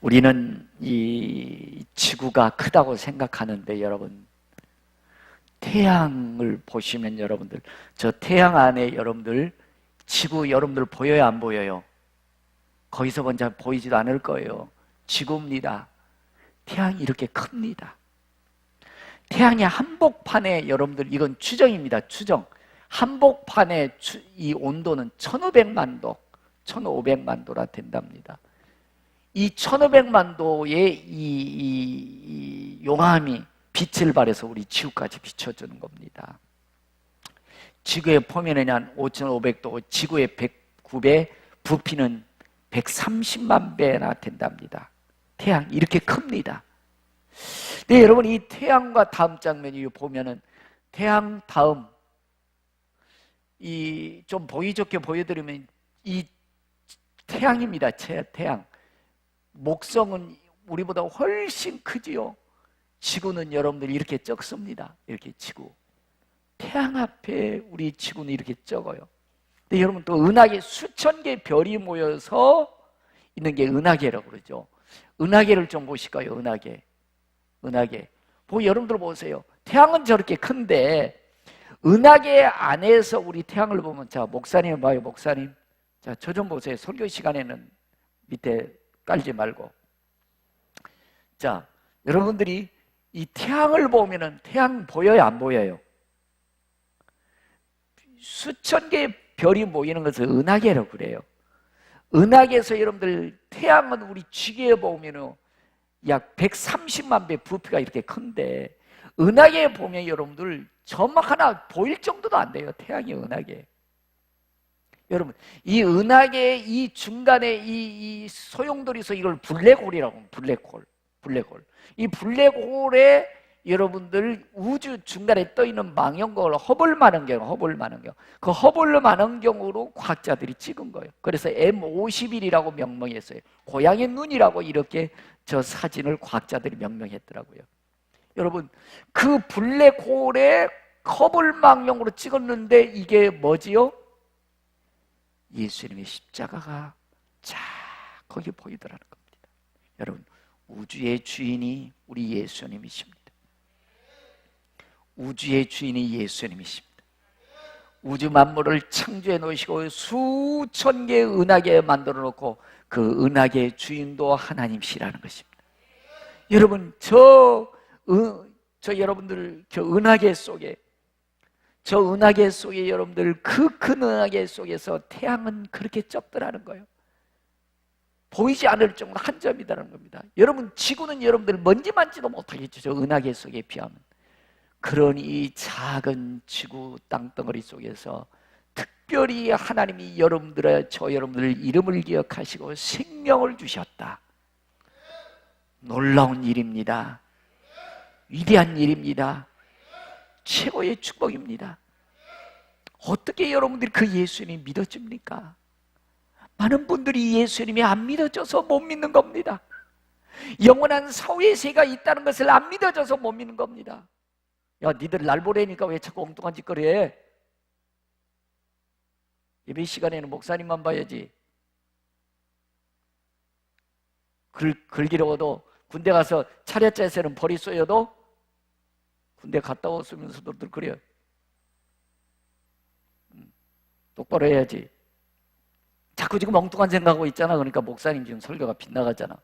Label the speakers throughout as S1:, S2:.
S1: 우리는 이 지구가 크다고 생각하는데 여러분, 태양을 보시면 여러분들, 저 태양 안에 여러분들 지구 여러분들 보여요, 안 보여요? 거기서 먼저 보이지도 않을 거예요. 지구입니다. 태양이 이렇게 큽니다. 태양의 한복판에 여러분들, 이건 추정입니다. 추정. 한복판의 이 온도는 1500만 도, 1500만 도라 된답니다. 이 1500만 도의 이 용암이 빛을 발해서 우리 지구까지 비춰주는 겁니다. 지구의 표면에는 한 5500도, 지구의 109배, 부피는 130만 배나 된답니다. 태양 이렇게 큽니다. 네, 여러분, 이 태양과 다음 장면이 보면은 태양 다음 이 좀 보기 좋게 보여드리면 이 태양입니다. 태양. 목성은 우리보다 훨씬 크지요. 지구는 여러분들 이렇게 적습니다. 이렇게 지구. 태양 앞에 우리 지구는 이렇게 적어요. 근데 여러분, 또 은하계 수천 개의 별이 모여서 있는 게 은하계라고 그러죠. 은하계를 좀 보실까요? 은하계. 여러분들 보세요. 태양은 저렇게 큰데 은하계 안에서 우리 태양을 보면, 자, 목사님 봐요, 목사님. 자, 저 좀 보세요. 설교 시간에는 밑에 깔지 말고. 자, 여러분들이 이 태양을 보면은 태양 보여요, 안 보여요? 수천 개의 별이 모이는 것을 은하계라고 그래요. 은하계에서 여러분들 태양은 우리 지구에 보면은 약 130만 배 부피가 이렇게 큰데 은하계에 보면 여러분들 점 하나 보일 정도도 안 돼요. 태양이 은하계. 여러분, 이 은하계 이 중간에 이 소용돌이에서 이걸 블랙홀이라고 합니다. 블랙홀. 이 블랙홀에 여러분들 우주 중간에 떠 있는 망원경을 허블 망원경. 그 허블 망원경으로 과학자들이 찍은 거예요. 그래서 M51이라고 명명했어요. 고양이 눈이라고 이렇게 저 사진을 과학자들이 명명했더라고요. 여러분, 그 블랙홀에 허블 망원경으로 찍었는데 이게 뭐지요? 예수님의 십자가가 쫙 거기 보이더라는 겁니다. 여러분, 우주의 주인이 우리 예수님이십니다. 우주의 주인이 예수님이십니다. 우주 만물을 창조해 놓으시고 수천 개의 은하계 만들어 놓고 그 은하계의 주인도 하나님이시라는 것입니다. 여러분, 저 여러분들 저 은하계 속에 여러분들 그 큰 은하계 속에서 태양은 그렇게 적더라는 거예요. 보이지 않을 정도로 한 점이라는 겁니다. 여러분, 지구는 여러분들 먼지 만지도 못하겠죠. 저 은하계 속에 비하면. 그런 이 작은 지구 땅덩어리 속에서 특별히 하나님이 저 여러분들 이름을 기억하시고 생명을 주셨다. 놀라운 일입니다. 위대한 일입니다. 최고의 축복입니다. 어떻게 여러분들이 그 예수님이 믿어집니까? 많은 분들이 예수님이 안 믿어져서 못 믿는 겁니다. 영원한 사후의 세계가 있다는 것을 안 믿어져서 못 믿는 겁니다. 야, 니들 날 보래니까 왜 자꾸 엉뚱한 짓거리 해? 예배 시간에는 목사님만 봐야지. 글 기록어도 군대 가서 차렷자세는 벌이 쏘여도 군대 갔다 왔으면서도 그래요. 똑바로 해야지. 자꾸 지금 엉뚱한 생각하고 있잖아. 그러니까 목사님 지금 설교가 빗나가잖아.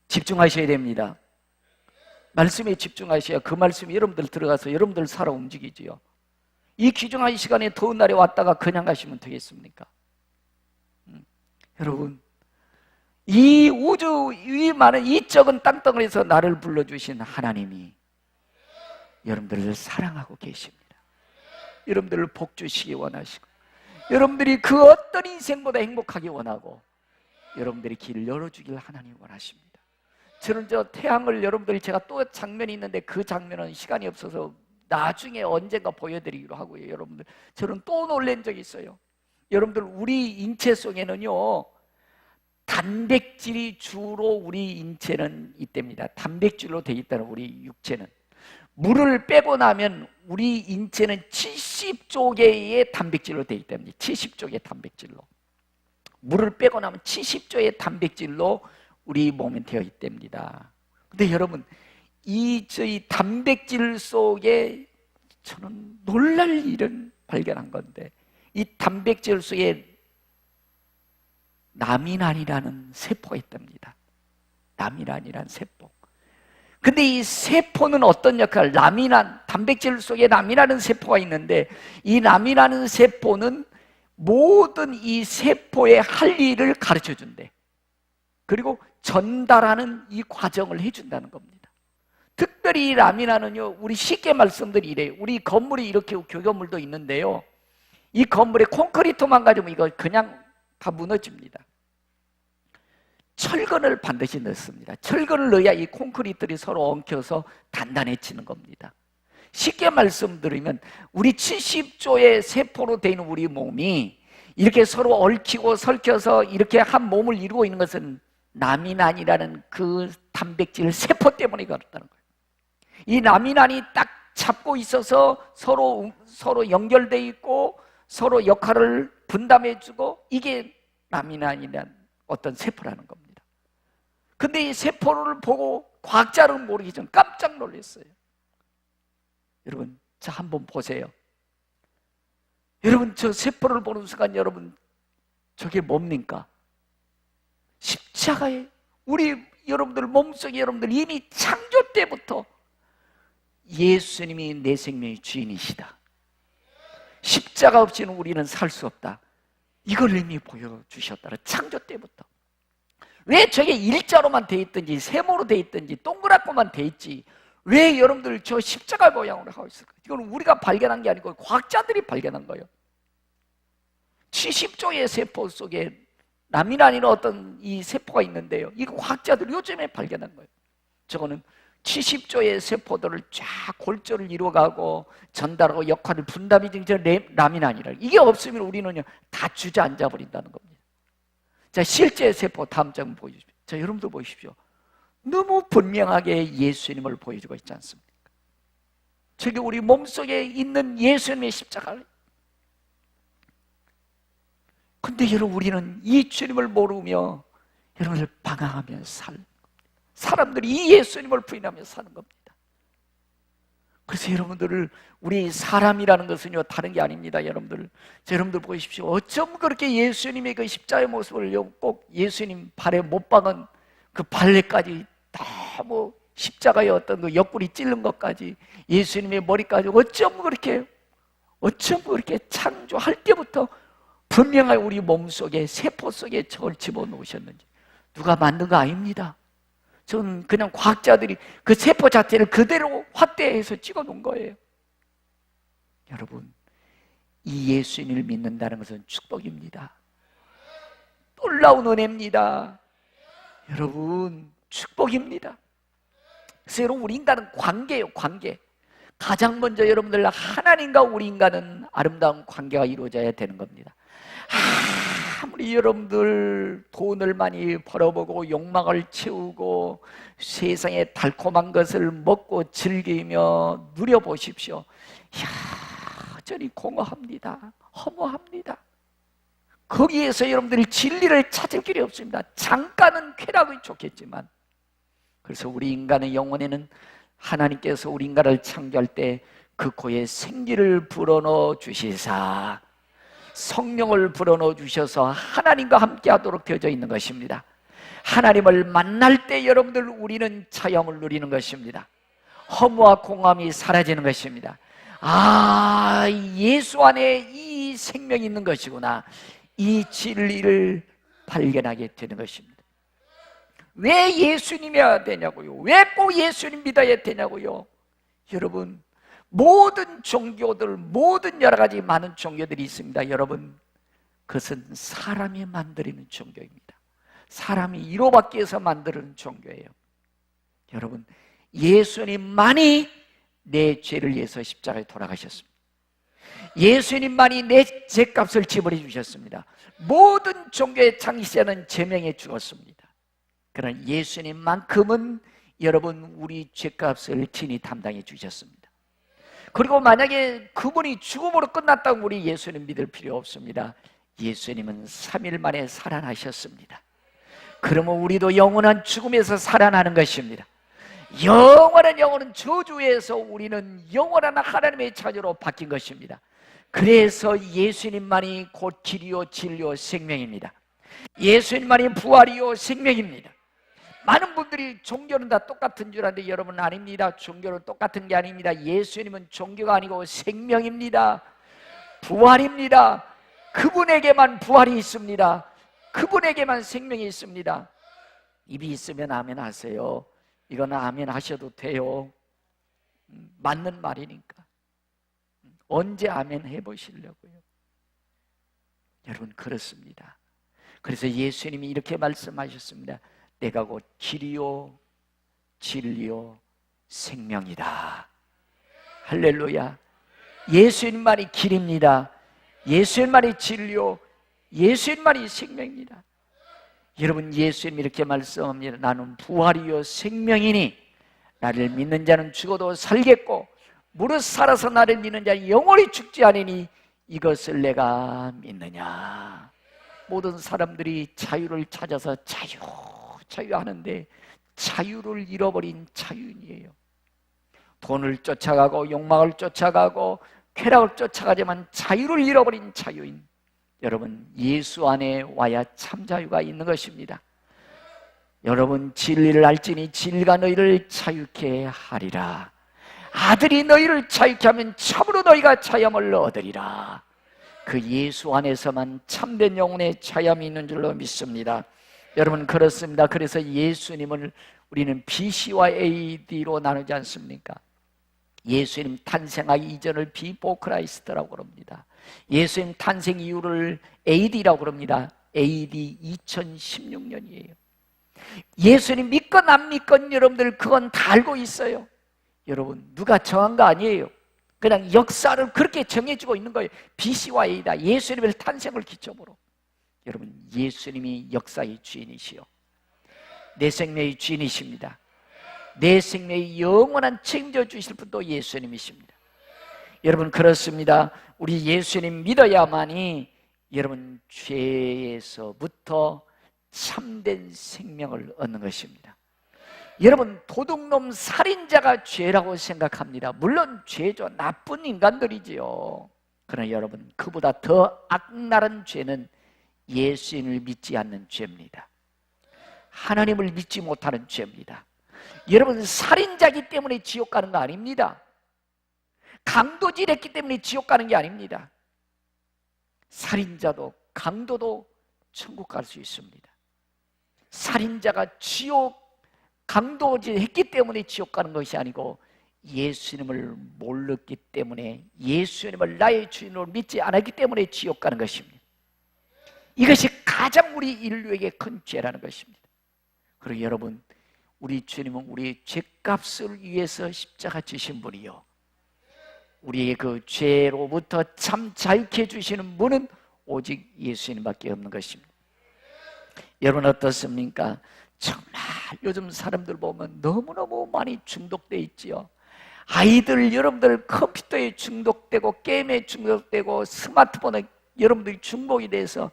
S1: 집중하셔야 됩니다. 말씀에 집중하셔야 그 말씀이 여러분들 들어가서 여러분들 살아 움직이지요. 이 귀중한 시간에 더운 날에 왔다가 그냥 가시면 되겠습니까? 여러분, 이 우주 이 많은 이 적은 땅덩어리에서 나를 불러주신 하나님이 여러분들을 사랑하고 계십니다. 여러분들을 복 주시기 원하시고 여러분들이 그 어떤 인생보다 행복하기 원하고 여러분들이 길을 열어주길 하나님 원하십니다. 저는 저 태양을 여러분들이 제가 또 장면이 있는데 그 장면은 시간이 없어서 나중에 언젠가 보여드리기로 하고요. 여러분들, 저는 또 놀란 적이 있어요. 여러분들, 우리 인체 속에는요 단백질이 주로 우리 인체는 있답니다. 단백질로 되어 있다는 우리 육체는. 물을 빼고 나면 우리 인체는 70조 개의 단백질로 되어 있답니다. 70조 개의 단백질로. 물을 빼고 나면 70조의 단백질로 우리 몸에 되어 있답니다. 근데 여러분, 저희 단백질 속에 저는 놀랄 일을 발견한 건데, 이 단백질 속에 라미난이라는 세포가 있답니다. 라미난이라는 세포. 근데 이 세포는 어떤 역할, 단백질 속에 라미라는 세포가 있는데, 이 라미라는 세포는 모든 이 세포의 할 일을 가르쳐 준대. 그리고 전달하는 이 과정을 해준다는 겁니다. 특별히 이 라미나는요, 우리 쉽게 말씀드리래요. 우리 건물이 이렇게 교건물도 있는데요, 이 건물에 콘크리트만 가지면 이거 그냥 다 무너집니다. 철근을 반드시 넣습니다. 철근을 넣어야 이 콘크리트들이 서로 엉켜서 단단해지는 겁니다. 쉽게 말씀드리면 우리 70조의 세포로 되어 있는 우리 몸이 이렇게 서로 얽히고 설켜서 이렇게 한 몸을 이루고 있는 것은 라미난이라는 그 단백질 세포 때문에 그렇다는 거예요. 이 라미난이 딱 잡고 있어서 서로 연결되어 있고 서로 역할을 분담해주고, 이게 라미난이라는 어떤 세포라는 겁니다. 근데 이 세포를 보고 과학자는 모르기 전 깜짝 놀랐어요. 여러분, 자 한번 보세요. 여러분, 저 세포를 보는 순간 여러분, 저게 뭡니까? 십자가에 우리 여러분들 몸속에 여러분들 이미 창조 때부터 예수님이 내 생명의 주인이시다. 십자가 없이는 우리는 살 수 없다. 이걸 이미 보여주셨다. 창조 때부터. 왜 저게 일자로만 돼 있든지 세모로 돼 있든지 동그랗고만 돼 있지, 왜 여러분들 저 십자가 모양으로 하고 있을까? 이건 우리가 발견한 게 아니고 과학자들이 발견한 거예요. 70조의 세포 속에 라미난이라는 어떤 이 세포가 있는데요, 이거 과학자들이 요즘에 발견한 거예요. 저거는 70조의 세포들을 쫙 골조를 이루어가고 전달하고 역할을 분담이 되는 라미난이라. 이게 없으면 우리는요 다 주저앉아 버린다는 겁니다. 자, 실제 세포 다음 장 보여주십시오. 자, 여러분들 보십시오. 너무 분명하게 예수님을 보여주고 있지 않습니까? 저게 우리 몸속에 있는 예수님의 십자가를. 근데 여러분, 우리는 이 주님을 모르며 여러분을 방황하며 사람들이 이 예수님을 부인하며 사는 겁니다. 그래서 여러분들을, 우리 사람이라는 것은요 다른 게 아닙니다. 여러분들 보십시오. 어쩜 그렇게 예수님의 그 십자가의 모습을 꼭 예수님 발에 못 박은 그 발레까지 다 뭐 십자가의 어떤 그 옆구리 찔른 것까지 예수님의 머리까지 어쩜 그렇게 창조할 때부터 분명하게 우리 몸속에 세포 속에 저걸 집어넣으셨는지. 누가 만든 거 아닙니다. 저는 그냥 과학자들이 그 세포 자체를 그대로 확대해서 찍어 놓은 거예요. 여러분, 이 예수님을 믿는다는 것은 축복입니다. 놀라운 은혜입니다. 여러분, 축복입니다. 그래서 여러분, 우리 인간은 관계예요, 관계. 가장 먼저 여러분들 하나님과 우리 인간은 아름다운 관계가 이루어져야 되는 겁니다. 아무리 여러분들 돈을 많이 벌어보고 욕망을 채우고 세상의 달콤한 것을 먹고 즐기며 누려보십시오. 여전히 공허합니다. 허무합니다. 거기에서 여러분들이 진리를 찾을 길이 없습니다. 잠깐은 쾌락이 좋겠지만, 그래서 우리 인간의 영혼에는 하나님께서 우리 인간을 창조할 때 그 코에 생기를 불어넣어 주시사 성령을 불어넣어 주셔서 하나님과 함께 하도록 되어져 있는 것입니다. 하나님을 만날 때 여러분들 우리는 자유함을 누리는 것입니다. 허무와 공허함이 사라지는 것입니다. 아, 예수 안에 이 생명이 있는 것이구나, 이 진리를 발견하게 되는 것입니다. 왜 예수님이어야 되냐고요? 왜 꼭 예수님 믿어야 되냐고요? 여러분, 모든 종교들, 모든 여러 가지 많은 종교들이 있습니다. 여러분, 그것은 사람이 만들어낸 종교입니다. 사람이 이로받기 위해서 만드는 종교예요. 여러분, 예수님만이 내 죄를 위해서 십자가에 돌아가셨습니다. 예수님만이 내 죄값을 지불해 주셨습니다. 모든 종교의 창시자는 제명해 죽었습니다. 그러나 예수님만큼은 여러분 우리 죄값을 친히 담당해 주셨습니다. 그리고 만약에 그분이 죽음으로 끝났다고 우리 예수님 믿을 필요 없습니다. 예수님은 3일 만에 살아나셨습니다. 그러면 우리도 영원한 죽음에서 살아나는 것입니다. 영원한 저주에서 우리는 영원한 하나님의 자녀로 바뀐 것입니다. 그래서 예수님만이 곧 길이요 진리요 생명입니다. 예수님만이 부활이요 생명입니다. 많은 분들이 종교는 다 똑같은 줄 아는데 여러분 아닙니다. 종교는 똑같은 게 아닙니다. 예수님은 종교가 아니고 생명입니다. 부활입니다. 그분에게만 부활이 있습니다. 그분에게만 생명이 있습니다. 입이 있으면 아멘 하세요. 이건 아멘 하셔도 돼요. 맞는 말이니까. 언제 아멘 해보시려고요? 여러분 그렇습니다. 그래서 예수님이 이렇게 말씀하셨습니다. 내가 곧 길이요 진리요 생명이다. 할렐루야. 예수님만이 길입니다. 예수님만이 진리요 예수님만이 생명입니다. 여러분 예수님이 이렇게 말씀합니다. 나는 부활이요 생명이니 나를 믿는 자는 죽어도 살겠고 무릇 살아서 나를 믿는 자는 영원히 죽지 않으니 이것을 내가 믿느냐. 모든 사람들이 자유를 찾아서 자유하는데 자유를 잃어버린 자유인이에요. 돈을 쫓아가고 욕망을 쫓아가고 쾌락을 쫓아가지만 자유를 잃어버린 자유인. 여러분 예수 안에 와야 참 자유가 있는 것입니다. 여러분 진리를 알지니 진리가 너희를 자유케 하리라. 아들이 너희를 자유케 하면 참으로 너희가 자유함을 얻으리라. 그 예수 안에서만 참된 영혼의 자유함이 있는 줄로 믿습니다. 여러분 그렇습니다. 그래서 예수님을 우리는 BC와 AD로 나누지 않습니까? 예수님 탄생하기 이전을 비포 크라이스트라고 그럽니다. 예수님 탄생 이후를 AD라고 그럽니다. AD 2016년이에요. 예수님 믿건 안 믿건 여러분들 그건 다 알고 있어요. 여러분 누가 정한 거 아니에요. 그냥 역사를 그렇게 정해주고 있는 거예요. BC와 A다. 예수님의 탄생을 기점으로. 여러분 예수님이 역사의 주인이시요 내 생명의 주인이십니다. 내 생명의 영원한 책임져 주실 분도 예수님이십니다. 여러분 그렇습니다. 우리 예수님 믿어야만이 여러분 죄에서부터 참된 생명을 얻는 것입니다. 여러분 도둑놈 살인자가 죄라고 생각합니다. 물론 죄죠. 나쁜 인간들이지요. 그러나 여러분 그보다 더 악랄한 죄는 예수님을 믿지 않는 죄입니다. 하나님을 믿지 못하는 죄입니다. 여러분 살인자기 때문에 지옥 가는 거 아닙니다. 강도질했기 때문에 지옥 가는 게 아닙니다. 살인자도 강도도 천국 갈 수 있습니다. 살인자가 강도질했기 때문에 지옥 가는 것이 아니고 예수님을 몰랐기 때문에 예수님을 나의 주인으로 믿지 않았기 때문에 지옥 가는 것입니다. 이것이 가장 우리 인류에게 큰 죄라는 것입니다. 그리고 여러분 우리 주님은 우리의 죄값을 위해서 십자가 지신 분이요 우리의 그 죄로부터 참 자유케 해주시는 분은 오직 예수님밖에 없는 것입니다. 여러분 어떻습니까? 정말 요즘 사람들 보면 너무너무 많이 중독돼 있지요. 아이들 여러분들 컴퓨터에 중독되고 게임에 중독되고 스마트폰에 여러분들이 중독이 돼서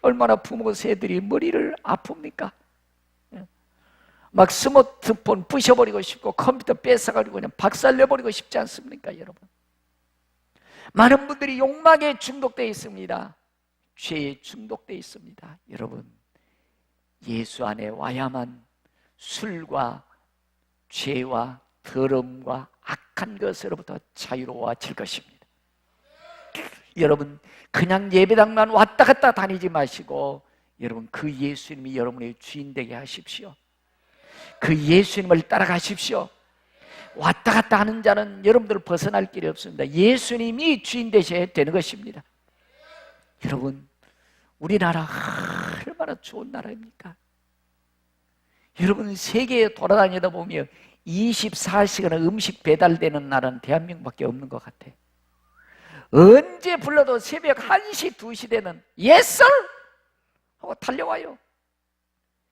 S1: 얼마나 부모 새들이 머리를 아픕니까? 막 스마트폰 부셔버리고 싶고 컴퓨터 뺏어가지고 그냥 박살내버리고 싶지 않습니까 여러분? 많은 분들이 욕망에 중독되어 있습니다. 죄에 중독되어 있습니다. 여러분 예수 안에 와야만 술과 죄와 더러움과 악한 것으로부터 자유로워질 것입니다. 여러분 그냥 예배당만 왔다 갔다 다니지 마시고 여러분 그 예수님이 여러분의 주인 되게 하십시오. 그 예수님을 따라가십시오. 왔다 갔다 하는 자는 여러분들 벗어날 길이 없습니다. 예수님이 주인 되셔야 되는 것입니다. 여러분 우리나라 얼마나 좋은 나라입니까? 여러분 세계에 돌아다니다 보면 24시간 음식 배달되는 나라는 대한민국밖에 없는 것 같아요. 언제 불러도 새벽 1시, 2시 되는 Yes sir! 하고 달려와요.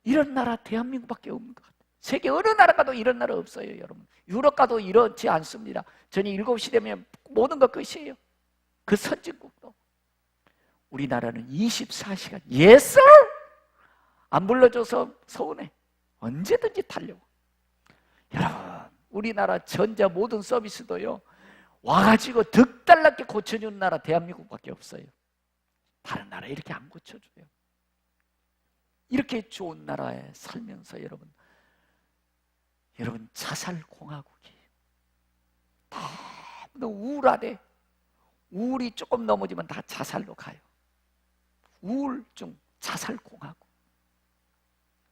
S1: 이런 나라 대한민국밖에 없는 것 같아요. 세계 어느 나라 가도 이런 나라 없어요. 여러분 유럽 가도 이렇지 않습니다. 저녁 7시 되면 모든 것 끝이에요. 그 선진국도. 우리나라는 24시간 Yes sir! 안 불러줘서 서운해. 언제든지 타려고. 여러분, 우리나라 전자 모든 서비스도요, 와가지고 득달납게 고쳐주는 나라 대한민국밖에 없어요. 다른 나라 이렇게 안 고쳐줘요. 이렇게 좋은 나라에 살면서 여러분 자살공화국이 너무 우울하대. 우울이 조금 넘어지면 다 자살로 가요. 우울증, 자살공화국.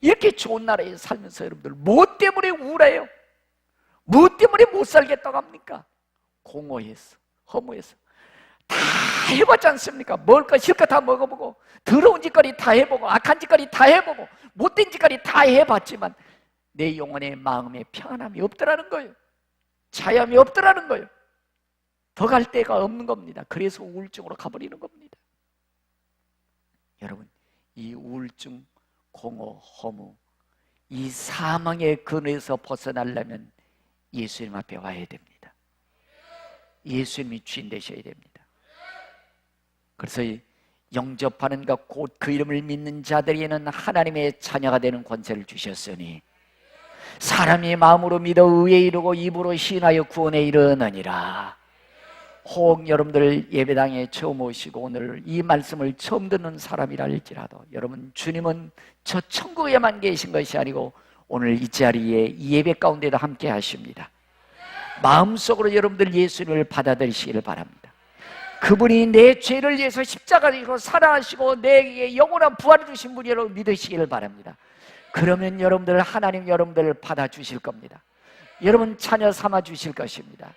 S1: 이렇게 좋은 나라에 살면서 여러분들 뭐 때문에 우울해요? 뭐 때문에 못 살겠다고 합니까? 공허해서, 허무해서. 다 해봤지 않습니까? 먹을 거 실컷 다 먹어보고, 더러운 짓거리 다 해보고, 악한 짓거리 다 해보고, 못된 짓거리 다 해봤지만 내 영혼의 마음에 평안함이 없더라는 거예요. 자유함이 없더라는 거예요. 더 갈 데가 없는 겁니다. 그래서 우울증으로 가버리는 겁니다. 여러분, 이 우울증, 공허, 허무, 이 사망의 근원에서 벗어나려면 예수님 앞에 와야 됩니다. 예수님이 주인 되셔야 됩니다. 그래서 영접하는 것 곧 그 이름을 믿는 자들에게는 하나님의 자녀가 되는 권세를 주셨으니 사람이 마음으로 믿어 의에 이르고 입으로 시인하여 구원에 이르느니라. 혹 여러분들 예배당에 처음 오시고 오늘 이 말씀을 처음 듣는 사람이라 할지라도 여러분, 주님은 저 천국에만 계신 것이 아니고 오늘 이 자리에 이 예배 가운데도 함께 하십니다. 마음속으로 여러분들 예수님을 받아들이시기를 바랍니다. 그분이 내 죄를 위해서 십자가로 살아나시고 내게 영원한 부활을 주신 분이라고 믿으시기를 바랍니다. 그러면 여러분들 하나님 여러분들을 받아주실 겁니다. 여러분 자녀 삼아 주실 것입니다.